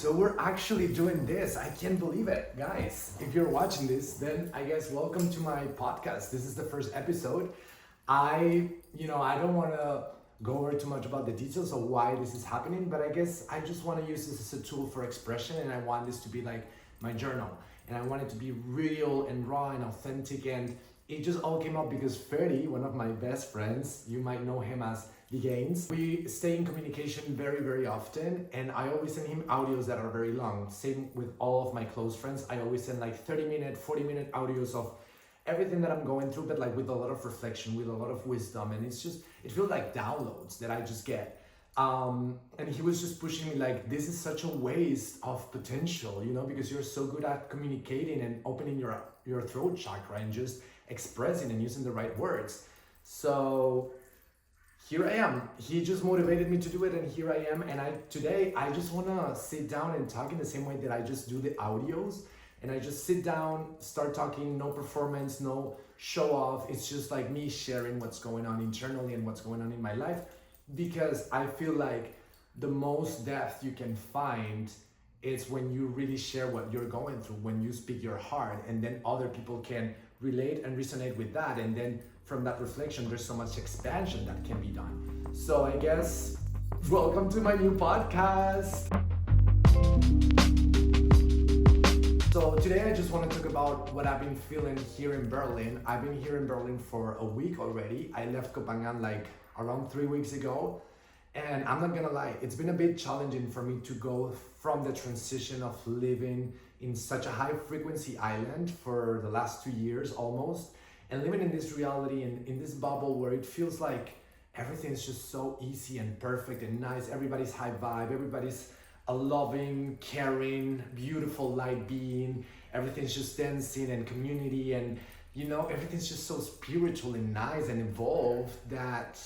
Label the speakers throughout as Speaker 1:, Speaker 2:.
Speaker 1: So we're actually doing this. I can't believe it, guys. If you're watching this, then I guess welcome to my podcast. This is the first episode. I don't want to go over too much about the details of why this is happening, but I guess I just want to use this as a tool for expression, and I want this to be like my journal, and I want it to be real and raw and authentic. And it just all came up because Ferdy, one of my best friends, you might know him as the Gains. We stay in communication very, very often, and I always send him audios that are very long. Same with all of my close friends. I always send like 30-minute, 40-minute audios of everything that I'm going through, but like with a lot of reflection, with a lot of wisdom, and it feels like downloads that I just get. And he was just pushing me like, this is such a waste of potential, because you're so good at communicating and opening your throat chakra and just expressing and using the right words. So here I am. He just motivated me to do it, and here I am. And today I just want to sit down and talk in the same way that I just do the audios. And I just sit down, start talking, no performance, no show off. It's just like me sharing what's going on internally and what's going on in my life. Because I feel like the most depth you can find is when you really share what you're going through, when you speak your heart, and then other people can relate and resonate with that. And then from that reflection, there's so much expansion that can be done. So I guess, welcome to my new podcast. So today I just want to talk about what I've been feeling here in Berlin. I've been here in Berlin for a week already. I left Koh Phangan like around 3 weeks ago. And I'm not gonna lie, it's been a bit challenging for me to go from the transition of living in such a high frequency island for the last 2 years almost, and living in this reality and in this bubble where it feels like everything's just so easy and perfect and nice. Everybody's high vibe, everybody's a loving, caring, beautiful light being. Everything's just dancing and community, and everything's just so spiritual and nice and evolved that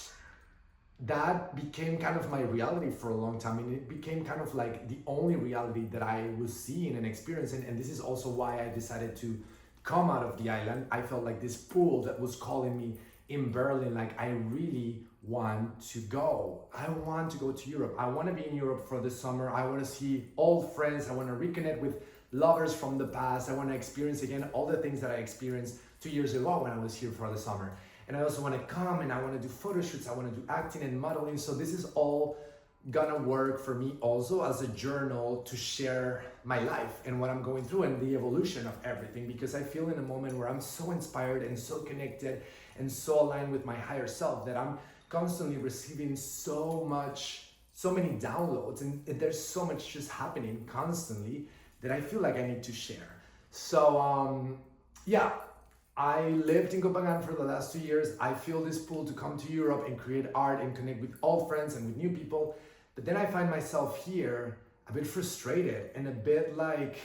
Speaker 1: became kind of my reality for a long time, and it became kind of like the only reality that I was seeing and experiencing. And this is also why I decided to come out of the island. I felt like this pull that was calling me in Berlin, like I really want to go. I want to go to Europe. I want to be in Europe for the summer. I want to see old friends. I want to reconnect with lovers from the past. I want to experience again all the things that I experienced 2 years ago when I was here for the summer. And I also want to come and I want to do photo shoots. I want to do acting and modeling. So this is all gonna work for me also as a journal to share my life and what I'm going through and the evolution of everything, because I feel in a moment where I'm so inspired and so connected and so aligned with my higher self that I'm constantly receiving so many downloads, and there's so much just happening constantly that I feel like I need to share. So I lived in Koh Phangan for the last 2 years. I feel this pull to come to Europe and create art and connect with old friends and with new people. But then I find myself here a bit frustrated and a bit like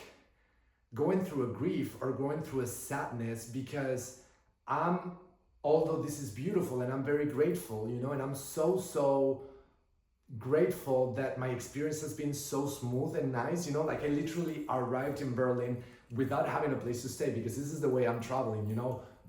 Speaker 1: going through a grief or going through a sadness, because although this is beautiful and I'm very grateful, and I'm so grateful that my experience has been so smooth and nice, like I literally arrived in Berlin without having a place to stay, because this is the way I'm traveling,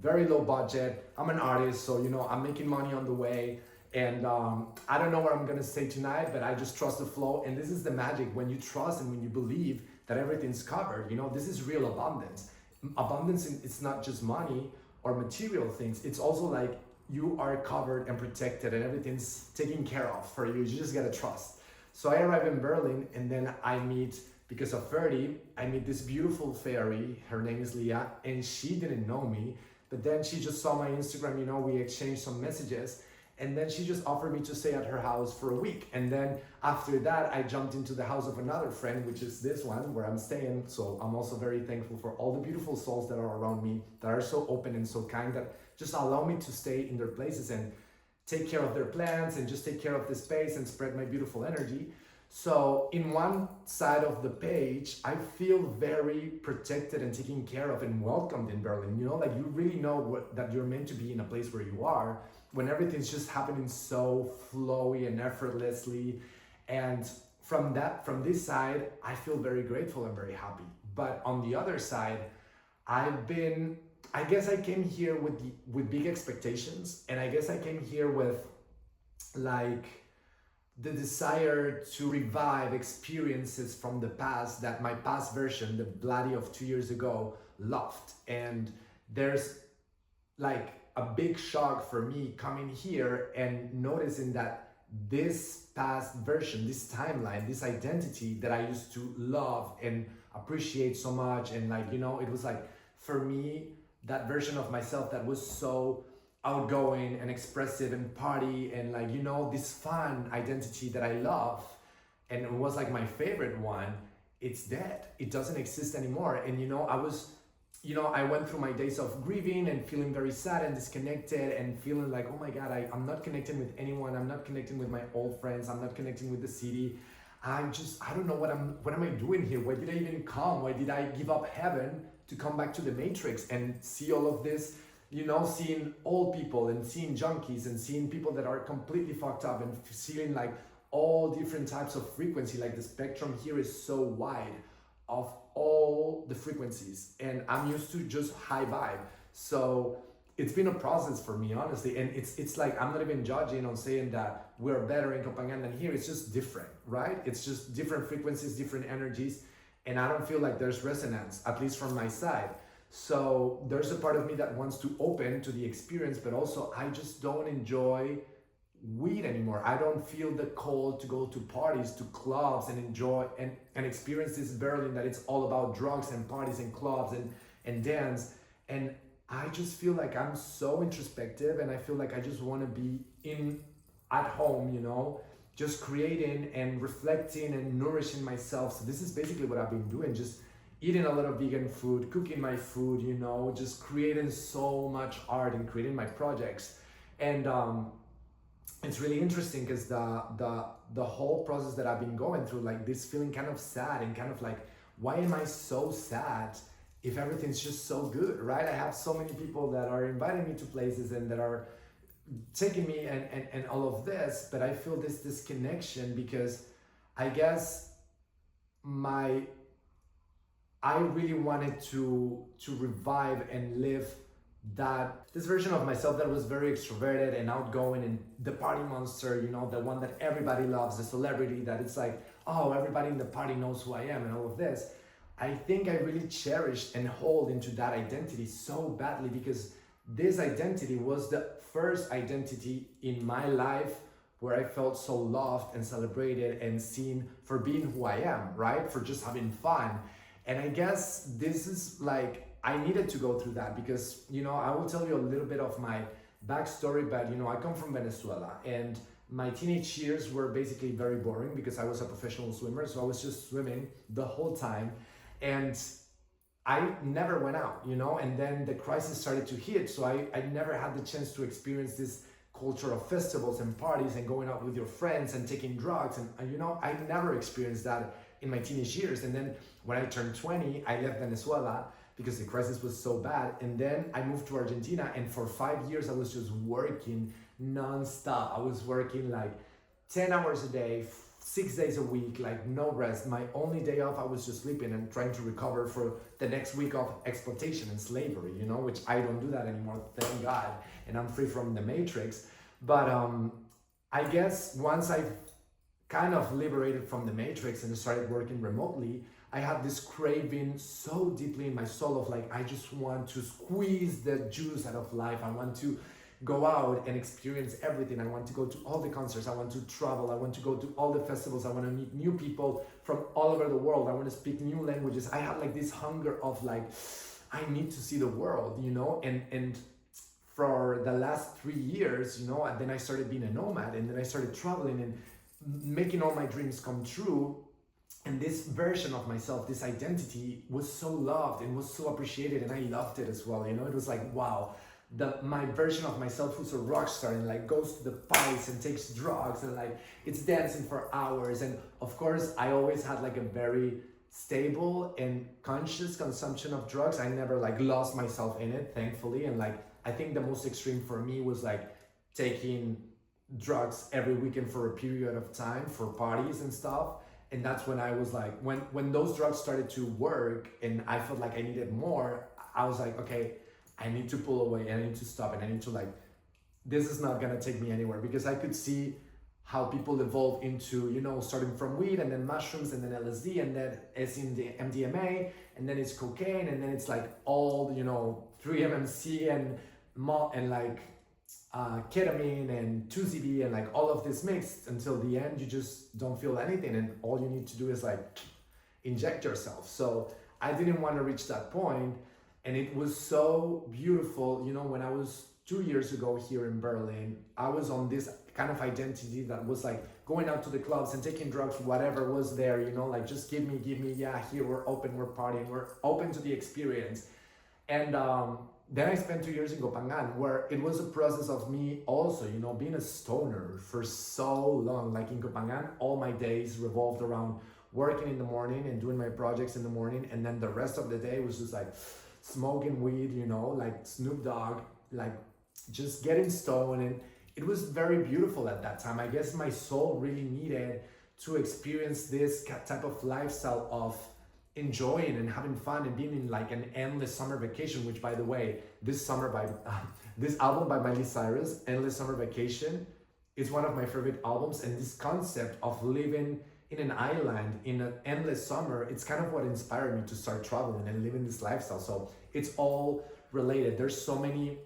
Speaker 1: very low budget. I'm an artist, so I'm making money on the way, and I don't know where I'm gonna stay tonight, but I just trust the flow. And this is the magic, when you trust and when you believe that everything's covered. This is real abundance. Abundance, it's not just money or material things, it's also like you are covered and protected and everything's taken care of for you. You just gotta trust. So I arrive in Berlin, and then I meet, because of Ferdy, I meet this beautiful fairy. Her name is Leah, and she didn't know me, but then she just saw my Instagram, we exchanged some messages, and then she just offered me to stay at her house for a week. And then after that, I jumped into the house of another friend, which is this one where I'm staying. So I'm also very thankful for all the beautiful souls that are around me, that are so open and so kind, that just allow me to stay in their places and take care of their plants and just take care of the space and spread my beautiful energy. So in one side of the page, I feel very protected and taken care of and welcomed in Berlin. Like you really know that you're meant to be in a place where you are, when everything's just happening so flowy and effortlessly. And from this side, I feel very grateful and very happy. But on the other side, I guess I came here with big expectations, and I guess I came here with like the desire to revive experiences from the past that my past version, the Bloody of 2 years ago, loved. And there's like a big shock for me coming here and noticing that this past version, this timeline, this identity that I used to love and appreciate so much, and like, you know, it was like for me, that version of myself that was so outgoing and expressive and party and like, you know, this fun identity that I love and it was like my favorite one, it's dead. It doesn't exist anymore. And you know, I went through my days of grieving and feeling very sad and disconnected and feeling like, oh my God, I'm not connecting with anyone. I'm not connecting with my old friends. I'm not connecting with the city. I don't know what am I doing here? Why did I even come? Why did I give up heaven to come back to the Matrix and see all of this, you know, seeing old people and seeing junkies and seeing people that are completely fucked up and seeing like all different types of frequency. Like the spectrum here is so wide of all the frequencies, and I'm used to just high vibe. So it's been a process for me, honestly. And it's like, I'm not even judging on saying that we're better in Koh Phangan than here. It's just different, right? It's just different frequencies, different energies. And I don't feel like there's resonance, at least from my side. So there's a part of me that wants to open to the experience, but also I just don't enjoy weed anymore. I don't feel the call to go to parties, to clubs and enjoy and experience this Berlin that it's all about drugs and parties and clubs and dance. And I just feel like I'm so introspective and I feel like I just want to be at home, you know, just creating and reflecting and nourishing myself. So this is basically what I've been doing, just eating a lot of vegan food, cooking my food, you know, just creating so much art and creating my projects. And it's really interesting because the whole process that I've been going through, like this feeling kind of sad and kind of like, why am I so sad if everything's just so good, right? I have so many people that are inviting me to places and that are taking me and all of this, but I feel this disconnection because I guess I really wanted to revive and live this version of myself that was very extroverted and outgoing and the party monster, you know, the one that everybody loves, the celebrity that it's like, oh, everybody in the party knows who I am and all of this. I think I really cherished and hold into that identity so badly because this identity was the first identity in my life where I felt so loved and celebrated and seen for being who I am, right? For just having fun. And I guess this is like, I needed to go through that because, you know, I will tell you a little bit of my backstory, but, you know, I come from Venezuela and my teenage years were basically very boring because I was a professional swimmer. So I was just swimming the whole time and I never went out, you know, and then the crisis started to hit. So I never had the chance to experience this culture of festivals and parties and going out with your friends and taking drugs. And you know, I never experienced that in my teenage years. And then when I turned 20, I left Venezuela because the crisis was so bad. And then I moved to Argentina and for 5 years I was just working nonstop. I was working like 10 hours a day, 6 days a week, like no rest. My only day off, I was just sleeping and trying to recover for the next week of exploitation and slavery, you know, which I don't do that anymore, thank God. And I'm free from the Matrix. But I guess once I kind of liberated from the Matrix and started working remotely, I had this craving so deeply in my soul of like, I just want to squeeze the juice out of life. I want to go out and experience everything. I want to go to all the concerts. I want to travel. I want to go to all the festivals. I want to meet new people from all over the world. I want to speak new languages. I had like this hunger of like, I need to see the world, you know? And for the last 3 years, you know, and then I started being a nomad and then I started traveling and making all my dreams come true. And this version of myself, this identity was so loved and was so appreciated and I loved it as well. You know, it was like, wow, my version of myself who's a rock star and like goes to the parties and takes drugs and like it's dancing for hours. And of course, I always had like a very stable and conscious consumption of drugs. I never like lost myself in it, thankfully. And like, I think the most extreme for me was like taking drugs every weekend for a period of time for parties and stuff. And that's when I was like, when those drugs started to work and I felt like I needed more, I was like, okay, I need to pull away and I need to stop and I need to like, this is not gonna take me anywhere because I could see how people evolve into, starting from weed and then mushrooms and then LSD and then it's in the MDMA and then it's cocaine and then it's like all, 3-MMC and like ketamine and 2CB and like all of this mixed until the end you just don't feel anything and all you need to do is like inject yourself. So I didn't want to reach that point, and it was so beautiful. When I was 2 years ago here in Berlin, I was on this kind of identity that was like going out to the clubs and taking drugs, whatever was there, like just give me, yeah, here we're open, we're partying, we're open to the experience. And then I spent 2 years in Koh Phangan, where it was a process of me also, being a stoner for so long. Like in Koh Phangan, all my days revolved around working in the morning and doing my projects in the morning, and then the rest of the day was just like smoking weed, like Snoop Dogg, like just getting stoned. And it was very beautiful at that time. I guess my soul really needed to experience this type of lifestyle of enjoying and having fun and being in like an endless summer vacation, which, by the way, this album by Miley Cyrus, Endless Summer Vacation, is one of my favorite albums. And this concept of living in an island in an endless summer, it's kind of what inspired me to start traveling and living this lifestyle. So it's all related. There's so many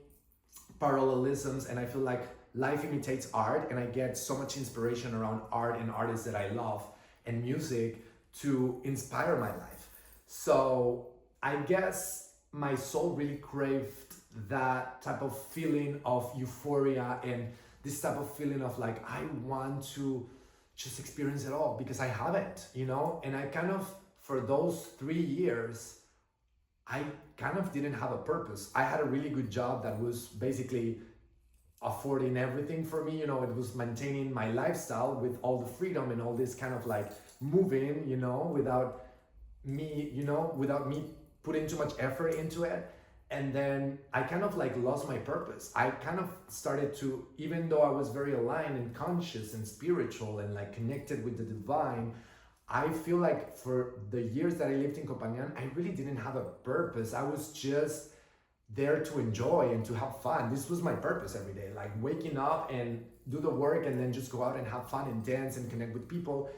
Speaker 1: parallelisms, and I feel like life imitates art, and I get so much inspiration around art and artists that I love and music to inspire my life. So I guess my soul really craved that type of feeling of euphoria and this type of feeling of like, I want to just experience it all, because I haven't, and I kind of, for those 3 years, I kind of didn't have a purpose. I had a really good job that was basically affording everything for me. It was maintaining my lifestyle with all the freedom and all this kind of like moving, without me putting too much effort into it. And then I kind of like lost my purpose. I kind of started to, even though I was very aligned and conscious and spiritual and like connected with the divine, I feel like for the years that I lived in Koh Phangan, I really didn't have a purpose. I was just there to enjoy and to have fun. This was my purpose every day, like waking up and do the work and then just go out and have fun and dance and connect with people.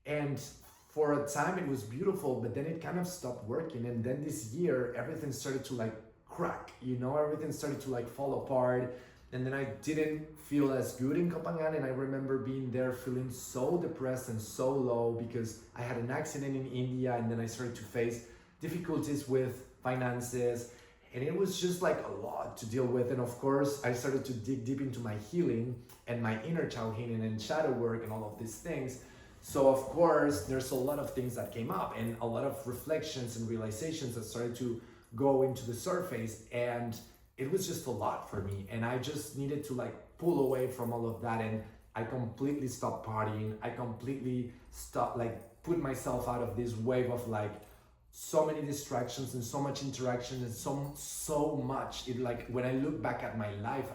Speaker 1: And for a time it was beautiful, but then it kind of stopped working. And then this year, everything started to like crack, everything started to like fall apart. And then I didn't feel as good in Koh Phangan, and I remember being there feeling so depressed and so low because I had an accident in India, and then I started to face difficulties with finances, and it was just like a lot to deal with. And of course, I started to dig deep into my healing and my inner child healing and shadow work and all of these things. So of course, there's a lot of things that came up and a lot of reflections and realizations that started to go into the surface, and it was just a lot for me, and I just needed to like pull away from all of that. And I completely stopped partying. I completely stopped, like, put myself out of this wave of like so many distractions and so much interaction and so much. It, like, when I look back at my life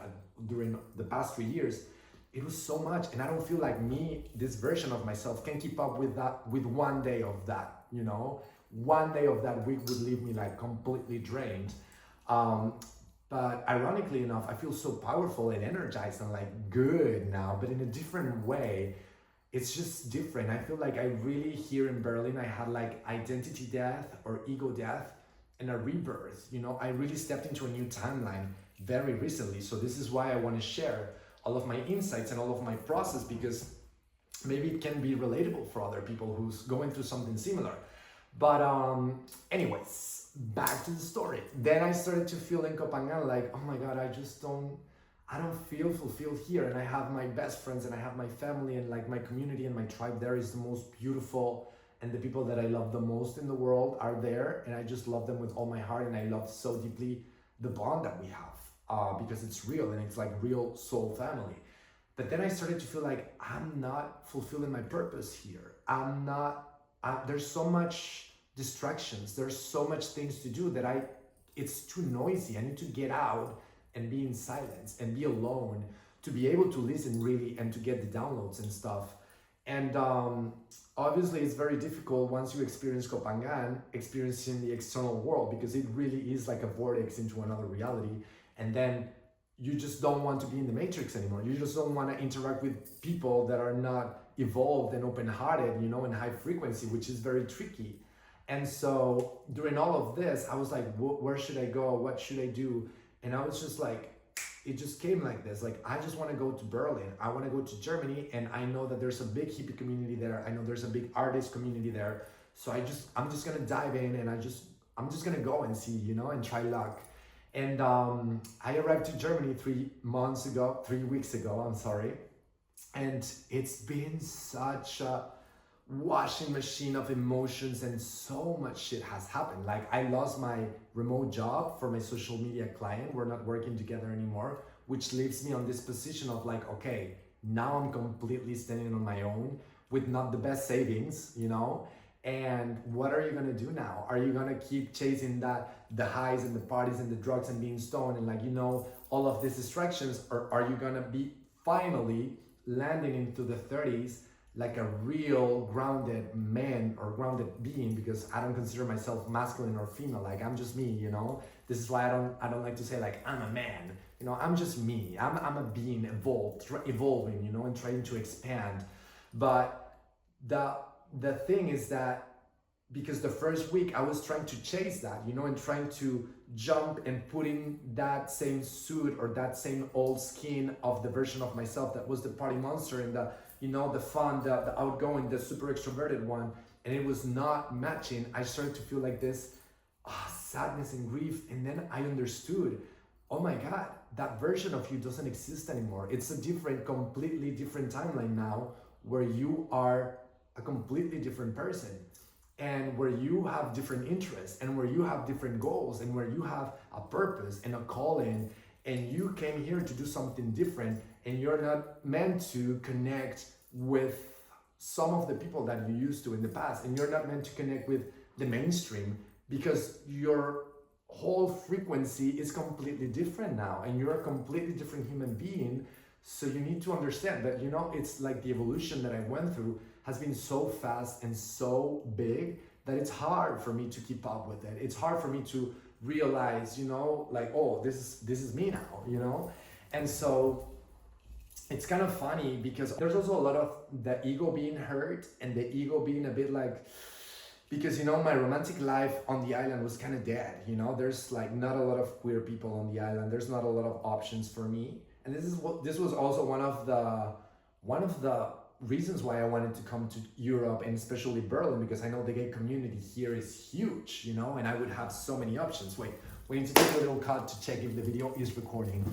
Speaker 1: during the past 3 years, it was so much, and I don't feel like this version of myself can keep up with that, with 1 day of that. 1 day of that week would leave me like completely drained. But ironically enough, I feel so powerful and energized and like good now, but in a different way. It's just different. I feel like I really, here in Berlin, I had like identity death or ego death and a rebirth. I really stepped into a new timeline very recently. So this is why I want to share all of my insights and all of my process, because maybe it can be relatable for other people who's going through something similar. But anyways, back to the story. Then I started to feel in Koh Phangan like, oh my God, I don't feel fulfilled here. And I have my best friends and I have my family, and like my community and my tribe there is the most beautiful, and the people that I love the most in the world are there, and I just love them with all my heart. And I love so deeply the bond that we have, because it's real and it's like real soul family. But then I started to feel like I'm not fulfilling my purpose here. There's so much distractions, there's so much things to do that it's too noisy. I need to get out and be in silence and be alone to be able to listen really and to get the downloads and stuff. And obviously it's very difficult once you experience Koh Phangan, experiencing the external world, because it really is like a vortex into another reality. And then you just don't want to be in the matrix anymore. You just don't want to interact with people that are not evolved and open-hearted, you know, and high frequency, which is very tricky. And so during all of this, I was like, where should I go? What should I do? And I was just like, it just came like this. Like, I just want to go to Berlin. I want to go to Germany. And I know that there's a big hippie community there. I know there's a big artist community there. So I'm just going to dive in, and I'm just going to go and see, you know, and try luck. And I arrived to Germany 3 weeks ago, I'm sorry. And it's been such a washing machine of emotions, and so much shit has happened. Like, I lost my remote job for my social media client. We're not working together anymore, which leaves me on this position of like, okay, now I'm completely standing on my own with not the best savings, you know? And what are you gonna do now? Are you gonna keep chasing the highs and the parties and the drugs and being stoned and like, you know, all of these distractions? Or are you gonna be finally landing into the 30s like a real grounded man or grounded being? Because I don't consider myself masculine or female. Like, I'm just me, you know? This is why I don't like to say like I'm a man. You know, I'm just me. I'm a being evolving, you know, and trying to expand. But the thing is that because the first week I was trying to chase that, you know, and trying to jump and put in that same suit or that same old skin of the version of myself that was the party monster and the, you know, the fun, the outgoing, the super extroverted one, and it was not matching. I started to feel like this sadness and grief, and then I understood, oh my God, that version of you doesn't exist anymore. It's a completely different timeline now, where you are a completely different person, and where you have different interests, and where you have different goals, and where you have a purpose and a calling, and you came here to do something different, and you're not meant to connect with some of the people that you used to in the past, and you're not meant to connect with the mainstream, because your whole frequency is completely different now, and you're a completely different human being. So you need to understand that, you know, it's like the evolution that I went through has been so fast and so big that it's hard for me to keep up with it. It's hard for me to realize, you know, like, oh, this is me now, you know? And so it's kind of funny because there's also a lot of the ego being hurt and the ego being a bit like, because, you know, my romantic life on the island was kind of dead, you know? There's like not a lot of queer people on the island. There's not a lot of options for me. And this was also one of the reasons why I wanted to come to Europe, and especially Berlin, because I know the gay community here is huge, you know, and I would have so many options. Wait, we need to take a little cut to check if the video is recording.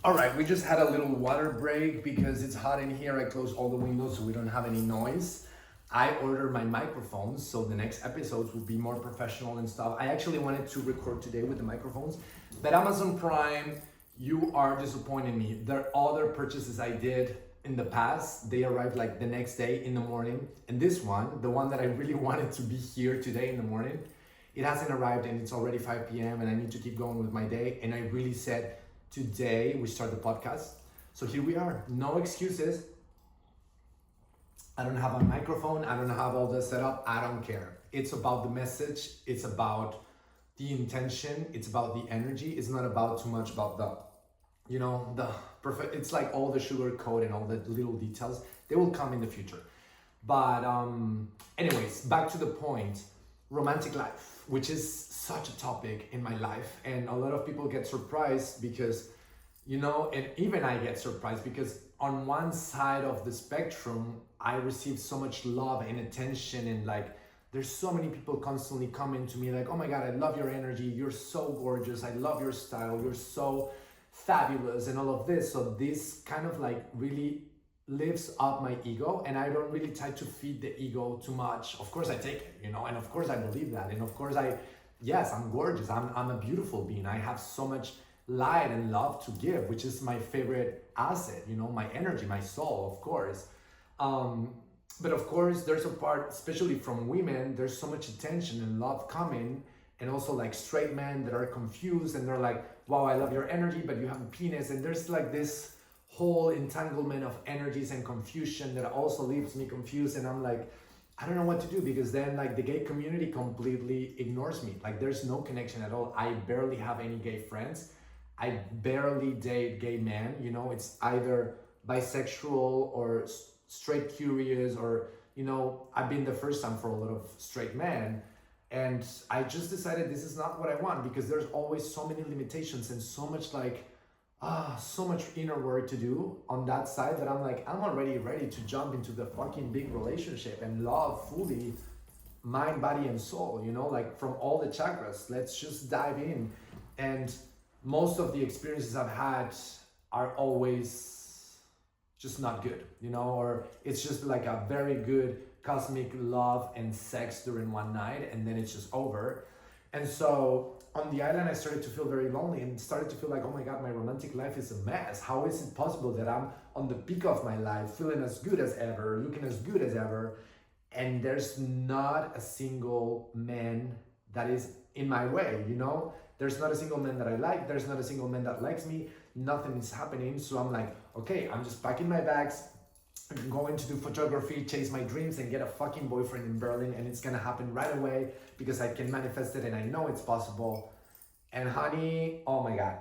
Speaker 1: All right, we just had a little water break because it's hot in here. I closed all the windows so we don't have any noise. I ordered my microphones, so the next episodes will be more professional and stuff. I actually wanted to record today with the microphones, but Amazon Prime, you are disappointing me. There are other purchases I did in the past. They arrived like the next day in the morning. And this one, the one that I really wanted to be here today in the morning, it hasn't arrived, and it's already 5 p.m. and I need to keep going with my day. And I really said, today we start the podcast. So here we are, no excuses. I don't have a microphone. I don't have all the setup. I don't care. It's about the message. It's about the intention. It's about the energy. It's not about too much about the, you know, the perfect. It's like all the sugar coat and all the little details. They will come in the future. But anyways, back to the point. Romantic life, which is such a topic in my life. And a lot of people get surprised because, you know, and even I get surprised because on one side of the spectrum, I receive so much love and attention, and like there's so many people constantly coming to me like, oh my God, I love your energy, you're so gorgeous, I love your style, you're so fabulous, and all of this. So this kind of like really lifts up my ego, and I don't really try to feed the ego too much. Of course I take it, you know, and of course I believe that, and of course yes, I'm gorgeous, I'm a beautiful being, I have so much light and love to give, which is my favorite asset, you know, my energy, my soul, of course. But of course there's a part, especially from women, there's so much attention and love coming, and also like straight men that are confused and they're like, wow, I love your energy, but you have a penis. And there's like this whole entanglement of energies and confusion that also leaves me confused. And I'm like, I don't know what to do, because then like the gay community completely ignores me. Like there's no connection at all. I barely have any gay friends. I barely date gay men. You know, it's either bisexual or straight curious, or you know, I've been the first time for a lot of straight men. And I just decided this is not what I want, because there's always so many limitations and so much like so much inner work to do on that side, that I'm like, I'm already ready to jump into the fucking big relationship and love fully mind, body, and soul, you know, like from all the chakras. Let's just dive in. And most of the experiences I've had are always just not good, you know, or it's just like a very good cosmic love and sex during one night, and then it's just over. And so on the island, I started to feel very lonely and started to feel like, oh my God, my romantic life is a mess. How is it possible that I'm on the peak of my life, feeling as good as ever, looking as good as ever, and there's not a single man that is in my way, you know? There's not a single man that I like. There's not a single man that likes me. Nothing is happening. So I'm like, okay, I'm just packing my bags, I'm going to do photography, chase my dreams, and get a fucking boyfriend in Berlin, and it's gonna happen right away because I can manifest it and I know it's possible. And honey, oh my God.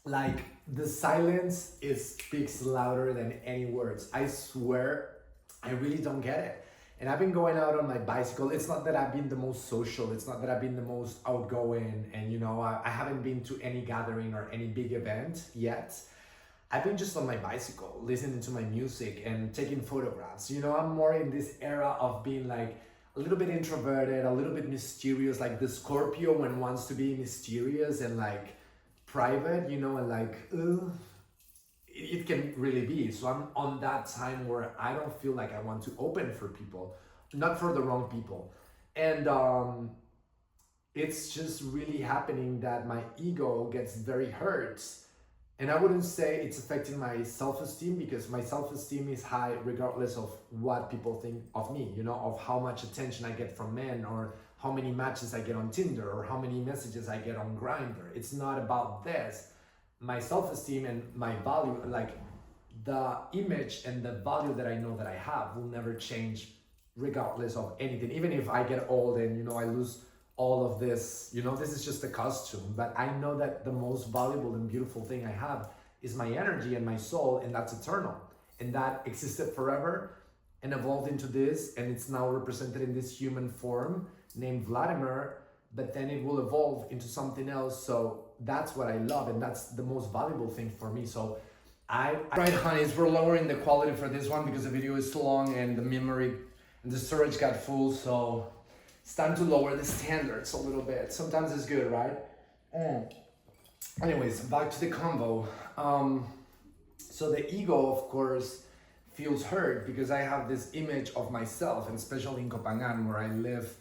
Speaker 1: Like the silence speaks louder than any words. I swear, I really don't get it. And I've been going out on my bicycle. It's not that I've been the most social. It's not that I've been the most outgoing. And you know, I haven't been to any gathering or any big event yet. I've been just on my bicycle, listening to my music and taking photographs. You know, I'm more in this era of being like a little bit introverted, a little bit mysterious, like the Scorpio when wants to be mysterious and like private, you know, and like, it can really be. So I'm on that time where I don't feel like I want to open for people, not for the wrong people. And it's just really happening that my ego gets very hurt. And I wouldn't say it's affecting my self-esteem, because my self-esteem is high regardless of what people think of me, you know, of how much attention I get from men, or how many matches I get on Tinder, or how many messages I get on Grindr. It's not about this. My self-esteem and my value, like the image and the value that I know that I have, will never change regardless of anything. Even if I get old and, you know, I lose all of this, you know, this is just a costume, but I know that the most valuable and beautiful thing I have is my energy and my soul, and that's eternal, and that existed forever and evolved into this, and it's now represented in this human form named Vladimir, but then it will evolve into something else. So that's what I love, and that's the most valuable thing for me. So right, honeys, we're lowering the quality for this one because the video is too long and the memory and the storage got full, so it's time to lower the standards a little bit. Sometimes it's good, right? Anyways, back to the convo. So the ego, of course, feels hurt because I have this image of myself, and especially in Koh Phangan, where I live,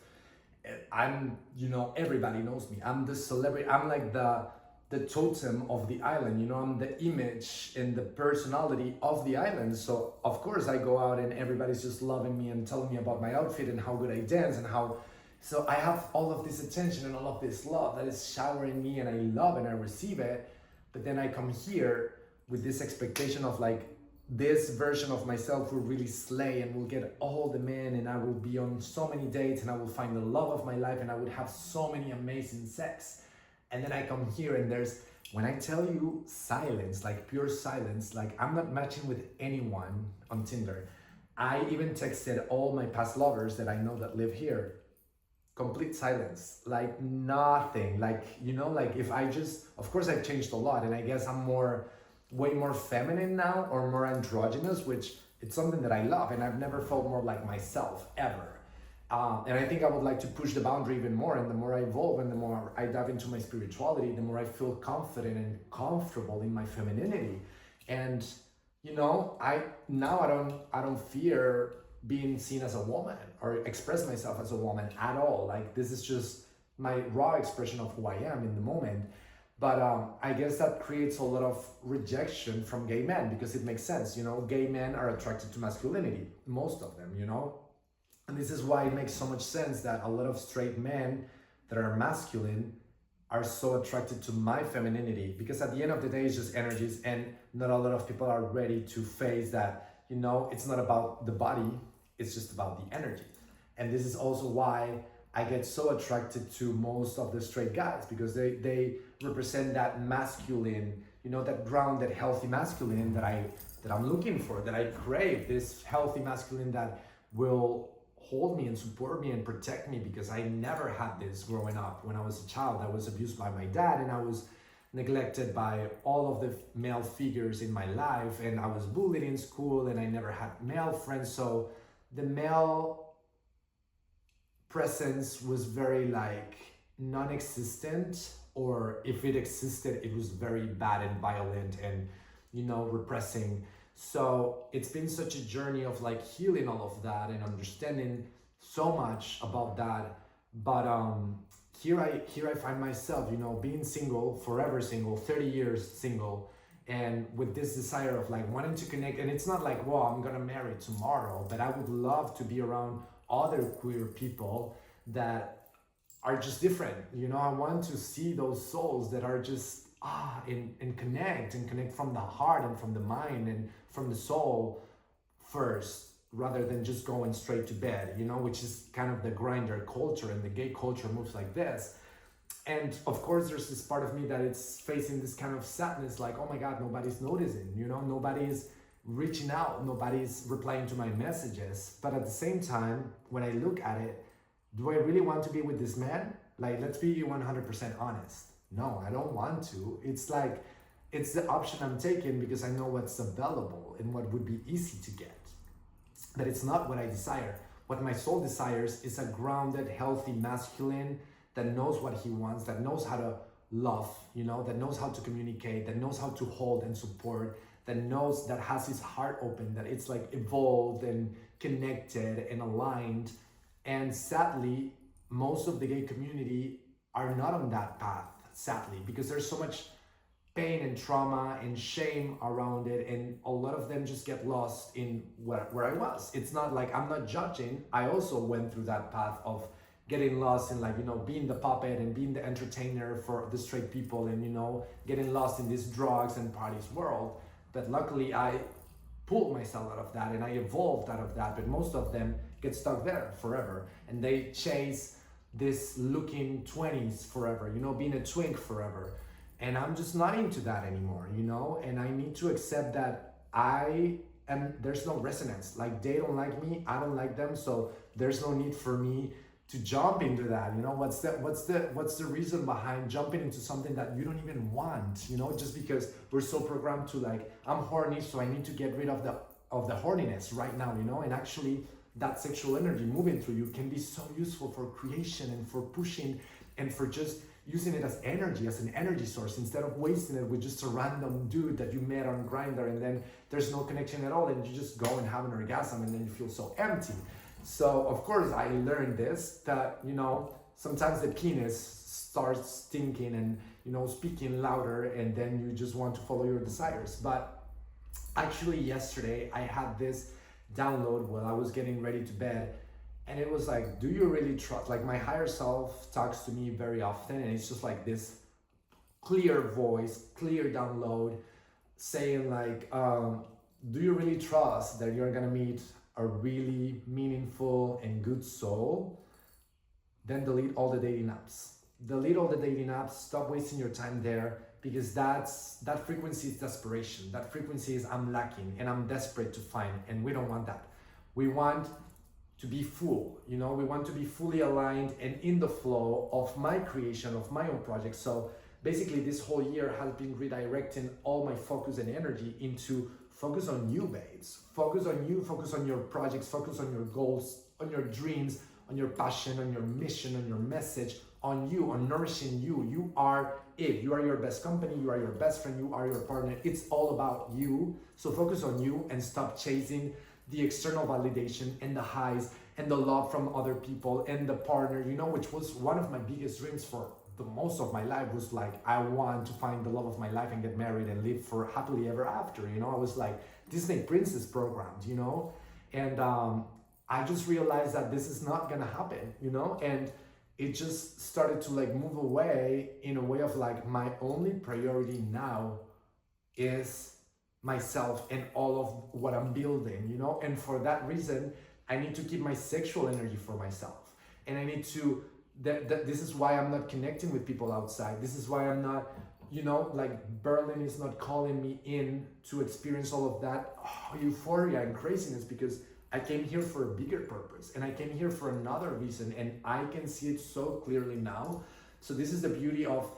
Speaker 1: I'm, you know, everybody knows me. I'm the celebrity. I'm like the totem of the island, you know, I'm the image and the personality of the island. So of course I go out and everybody's just loving me and telling me about my outfit and how good I dance and how, so I have all of this attention and all of this love that is showering me, and I love and I receive it. But then I come here with this expectation of like, this version of myself will really slay and will get all the men, and I will be on so many dates, and I will find the love of my life, and I would have so many amazing sex. And then I come here and there's, when I tell you silence, like pure silence, like I'm not matching with anyone on Tinder. I even texted all my past lovers that I know that live here. Complete silence, like nothing, like, you know, like if I just, of course I've changed a lot, and I guess I'm way more feminine now, or more androgynous, which it's something that I love, and I've never felt more like myself ever. And I think I would like to push the boundary even more, and the more I evolve and the more I dive into my spirituality, the more I feel confident and comfortable in my femininity. And you know, I don't fear being seen as a woman or express myself as a woman at all. Like this is just my raw expression of who I am in the moment. But I guess that creates a lot of rejection from gay men, because it makes sense, you know, gay men are attracted to masculinity, most of them, you know. And this is why it makes so much sense that a lot of straight men that are masculine are so attracted to my femininity, because at the end of the day, it's just energies, and not a lot of people are ready to face that, you know, it's not about the body, it's just about the energy. And this is also why I get so attracted to most of the straight guys, because they represent that masculine, that grounded, healthy masculine that I'm looking for, that I crave, this healthy masculine that will hold me and support me and protect me, because I never had this growing up. When I was a child, I was abused by my dad, and I was neglected by all of the male figures in my life, and I was bullied in school, and I never had male friends. So the male presence was very like non-existent, or if it existed, it was very bad and violent and repressing. So it's been such a journey of like healing all of that and understanding so much about that. But here I find myself, being single, forever single, 30 years single, and with this desire of like wanting to connect. And it's not like, well, I'm gonna marry tomorrow, but I would love to be around other queer people that are just different. I want to see those souls that are just and connect from the heart and from the mind and from the soul first, rather than just going straight to bed, which is kind of the grinder culture, and the gay culture moves like this. And of course there's this part of me that it's facing this kind of sadness, like, oh my God, nobody's noticing, nobody's reaching out, nobody's replying to my messages. But at the same time, when I look at it, do I really want to be with this man? Like, let's be 100% honest. No, I don't want to. It's like, it's the option I'm taking because I know what's available and what would be easy to get. But it's not what I desire. What my soul desires is a grounded, healthy masculine that knows what he wants, that knows how to love, that knows how to communicate, that knows how to hold and support, that has his heart open, that it's like evolved and connected and aligned. And sadly, most of the gay community are not on that path, sadly, because there's so much pain and trauma and shame around it, and a lot of them just get lost in where I was. It's not like I'm not judging. I also went through that path of getting lost in, like, being the puppet and being the entertainer for the straight people, and getting lost in this drugs and parties world. But luckily I pulled myself out of that and I evolved out of that. But most of them get stuck there forever, and they chase this looking 20s forever, being a twink forever. And I'm just not into that anymore, and I need to accept that there's no resonance. Like, they don't like me, I don't like them, so there's no need for me to jump into that. What's the reason behind jumping into something that you don't even want, just because we're so programmed to, like, I'm horny, so I need to get rid of the horniness right now, and actually that sexual energy moving through you can be so useful for creation and for pushing and for just using it as energy, as an energy source, instead of wasting it with just a random dude that you met on Grindr, and then there's no connection at all, and you just go and have an orgasm, and then you feel so empty. So of course I learned this, that sometimes the penis starts stinking and speaking louder, and then you just want to follow your desires. But actually yesterday I had this download while I was getting ready to bed. And it was like, do you really trust? Like, my higher self talks to me very often, and it's just like this clear voice, clear download, saying like, do you really trust that you're gonna meet a really meaningful and good soul? Then delete all the dating apps. Delete all the dating apps, stop wasting your time there, because that frequency is desperation. That frequency is I'm lacking and I'm desperate to find, and we don't want that. We want to be full, we want to be fully aligned and in the flow of my creation, of my own project. So basically this whole year has been redirecting all my focus and energy into focus on you, babes. Focus on you, focus on your projects, focus on your goals, on your dreams, on your passion, on your mission, on your message, on you, on nourishing you. You are it. You are your best company, you are your best friend, you are your partner. It's all about you. So focus on you and stop chasing the external validation and the highs and the love from other people and the partner, which was one of my biggest dreams for the most of my life. Was like, I want to find the love of my life and get married and live for happily ever after. I was like Disney princess programmed, and I just realized that this is not gonna happen, and it just started to like move away in a way of like, my only priority now is myself and all of what I'm building, and for that reason, I need to keep my sexual energy for myself. And I need to, this is why I'm not connecting with people outside. This is why I'm not, like Berlin is not calling me in to experience all of that euphoria and craziness, because I came here for a bigger purpose and I came here for another reason, and I can see it so clearly now. So this is the beauty of,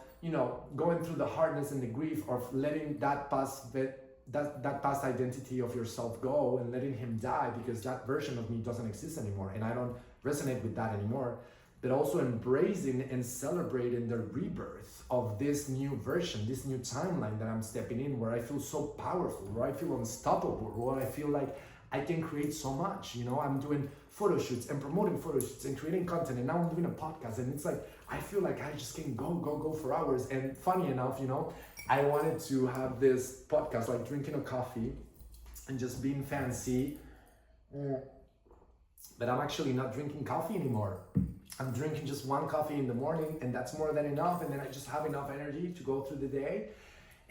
Speaker 1: going through the hardness and the grief of letting that past identity of yourself go and letting him die, because that version of me doesn't exist anymore and I don't resonate with that anymore. But also embracing and celebrating the rebirth of this new version, this new timeline that I'm stepping in, where I feel so powerful, where I feel unstoppable, where I feel like I can create so much. I'm doing photo shoots and promoting photo shoots and creating content, and now I'm doing a podcast, and it's like I feel like I just can go for hours. And funny enough, I wanted to have this podcast like drinking a coffee and just being fancy, but I'm actually not drinking coffee anymore. I'm drinking just one coffee in the morning, and that's more than enough, and then I just have enough energy to go through the day.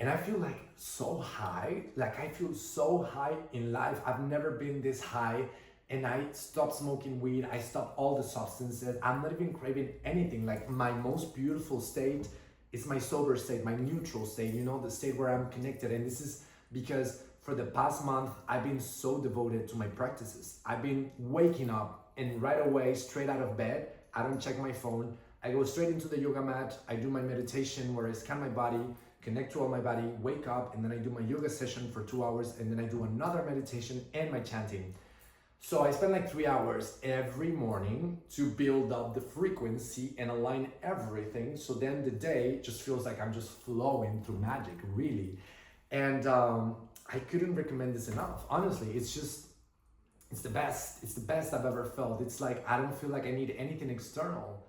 Speaker 1: And I feel like so high, like I feel so high in life. I've never been this high, and I stopped smoking weed. I stopped all the substances. I'm not even craving anything. Like my most beautiful state is my sober state, my neutral state, the state where I'm connected. And this is because for the past month, I've been so devoted to my practices. I've been waking up and right away, straight out of bed, I don't check my phone. I go straight into the yoga mat. I do my meditation where I scan my body, connect to all my body, wake up, and then I do my yoga session for 2 hours, and then I do another meditation and my chanting. So I spend like 3 hours every morning to build up the frequency and align everything. So then the day just feels like I'm just flowing through magic, really. And I couldn't recommend this enough. Honestly, it's the best. It's the best I've ever felt. It's like I don't feel like I need anything external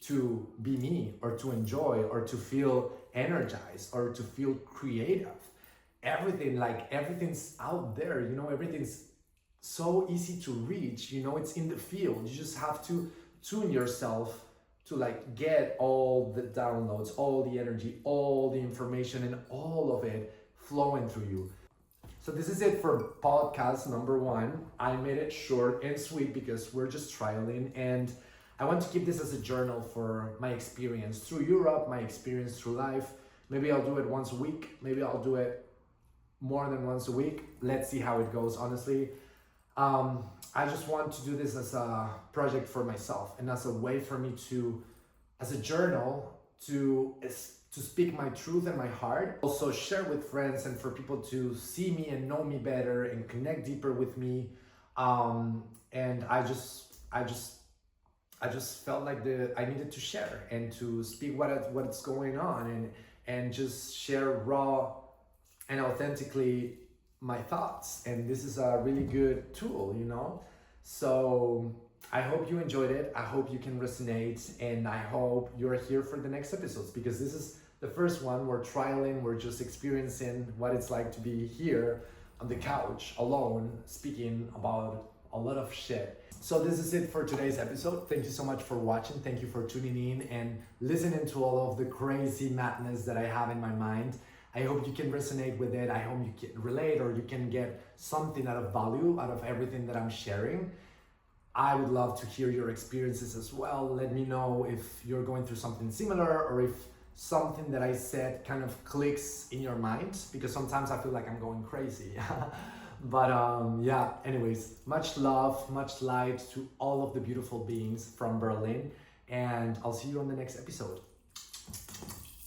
Speaker 1: to be me, or to enjoy, or to feel energized, or to feel creative. Everything's out there, everything's so easy to reach, it's in the field. You just have to tune yourself to like get all the downloads, all the energy, all the information, and all of it flowing through you. So this is it for podcast number 1. I made it short and sweet because we're just trialing, and I want to keep this as a journal for my experience through Europe, my experience through life. Maybe I'll do it once a week. Maybe I'll do it more than once a week. Let's see how it goes, honestly. I just want to do this as a project for myself and as a way for me to, as a journal, to speak my truth and my heart. Also share with friends and for people to see me and know me better and connect deeper with me. And I just felt like I needed to share and to speak what's going on and just share raw and authentically my thoughts. And this is a really good tool, So I hope you enjoyed it. I hope you can resonate, and I hope you're here for the next episodes, because this is the first one. We're trialing, we're just experiencing what it's like to be here on the couch alone, speaking about a lot of shit. So this is it for today's episode. Thank you so much for watching. Thank you for tuning in and listening to all of the crazy madness that I have in my mind. I hope you can resonate with it. I hope you can relate, or you can get something out of value out of everything that I'm sharing. I would love to hear your experiences as well. Let me know if you're going through something similar, or if something that I said kind of clicks in your mind, because sometimes I feel like I'm going crazy. But yeah, anyways, much love, much light to all of the beautiful beings from Berlin, and I'll see you on the next episode.